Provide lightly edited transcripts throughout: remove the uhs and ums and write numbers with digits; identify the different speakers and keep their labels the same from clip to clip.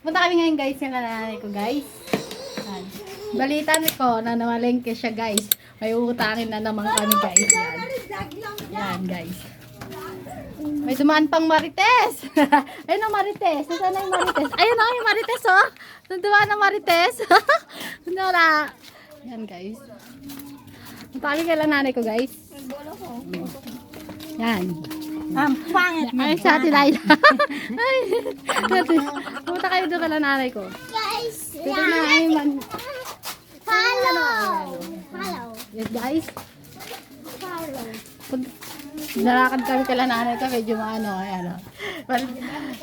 Speaker 1: Punta kami ngayon guys, yung nanay ko guys. Yan. Balitan ko na namalengke siya guys. May utangin na naman kami guys. Yan. Yan guys. May dumaan pang Marites. Ayun ang Marites. Nasaan na yung Marites? Ayun na yung Marites oh. Dumaan ang Marites. Wala. Yan guys. Punta kami kailan nanay ko guys. Yan.
Speaker 2: Pangit
Speaker 1: Ay, sa atin ay. Ay, pumunta kayo doon kala nanay ko.
Speaker 2: guys.
Speaker 1: Dito na ay man.
Speaker 2: Follow.
Speaker 1: Yes, guys.
Speaker 2: Follow.
Speaker 1: Nalakad kami kala nanay ko. Medyo maano. Ayan, o.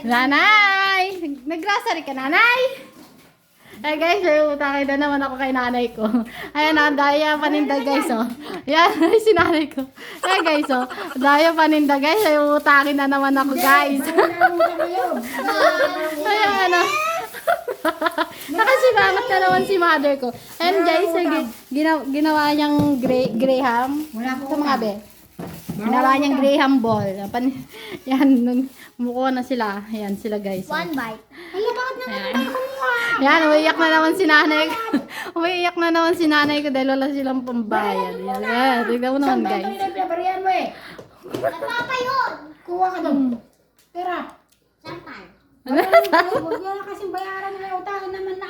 Speaker 1: Nanay! Nag-grocery ka, nanay? Ay guys, may utangin na naman ako kay nanay ko. Ayan na, daya paninda guys, oh. Yan, si nanay ko. Ayan guys, oh. Daya paninda guys, ay utangin na naman ako guys. Ayan, oh. Nakasimangat na naman si mother ko. Ayan guys, ginawa niyang Graham. Sa mga be. Ginawa niyang Graham ball. Yan, nung muko na sila. Ayan sila guys. Oh.
Speaker 2: One bite. Hala, bakit naman tayo kumuha?
Speaker 1: Yan, umiiyak na naman si nanay ko. Umiiyak na naman si nanay ko dahil wala silang pambayad. Yan, yan. Tignan mo naman guys.
Speaker 3: Pinaparihan mo eh.
Speaker 2: Nagpapa yun.
Speaker 3: Kuha ka doon. Tara.
Speaker 2: Sampan.
Speaker 3: Huwag yan kasing bayaran nila. Utangin naman na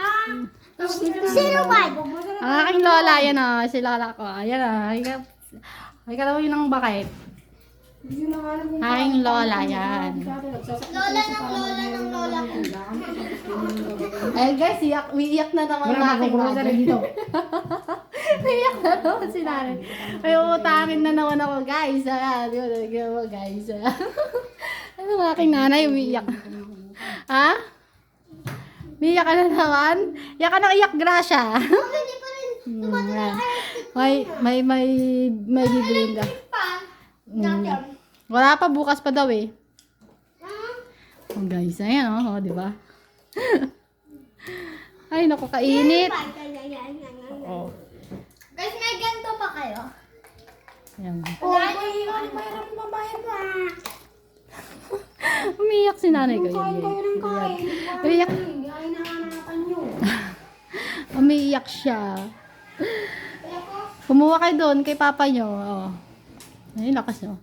Speaker 2: Zero bite.
Speaker 1: Ang aking lola, yan o. Si lola ko. Ayan o. Ay ka daw yun ang bakit. Aking lola, yan.
Speaker 2: Lola ng lola ko.
Speaker 1: Ay guys, umiiyak na naman ang aking mother. Umiiyak na naman si nanay. May utangin na naman ako guys. Ayan, yun guys. Ano ang aking nanay, umiiyak. Ha? Umiiyak ka na naman? Iyak ka na iyak, Gracia.
Speaker 2: Hindi pa rin.
Speaker 1: Yan. May bibilin ka. Wala pa, bukas pa daw eh. Oh guys, ayan oh, di ba? Ay, naku, kainit. Oh.
Speaker 2: Guys, may ganito pa kayo.
Speaker 1: Ayan.
Speaker 3: Mayroon mo babayad mo
Speaker 1: Umiyak si nanay ko.
Speaker 3: Kain kayo ng kain.
Speaker 1: Umiyak.
Speaker 3: Ay, nanganganapan nyo.
Speaker 1: Umiiyak siya. Kumuha kayo doon kay papa nyo. Oh. Ay, lakas nyo.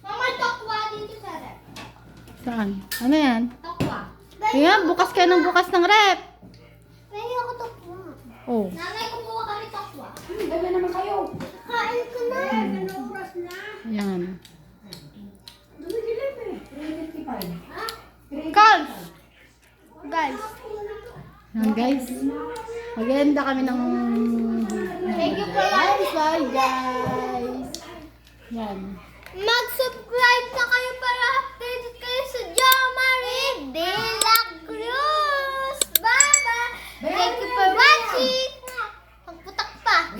Speaker 2: Mama, tokwa dito sa rep.
Speaker 1: Saan? Ano yan?
Speaker 2: Tokwa.
Speaker 1: Ayan, bukas kayo ng bukas ng rep.
Speaker 2: Pwede ako tokwa.
Speaker 1: Oh.
Speaker 2: Nanay, kumuha kami tokwa.
Speaker 3: Dami naman kayo.
Speaker 2: Kain ko na. Ano oras na?
Speaker 1: Ayan.
Speaker 3: Dumigilip eh. 355.
Speaker 2: Ha?
Speaker 1: Calls!
Speaker 2: Guys.
Speaker 1: Ayan guys. Mag-enda kami ng...
Speaker 2: Thank you for
Speaker 1: Guys, bye guys. Yan.
Speaker 2: Mag-subscribe na kayo para updated kayo sa Jomari de la Cruz. Bye-bye. Thank you for watching. Pagputak pa.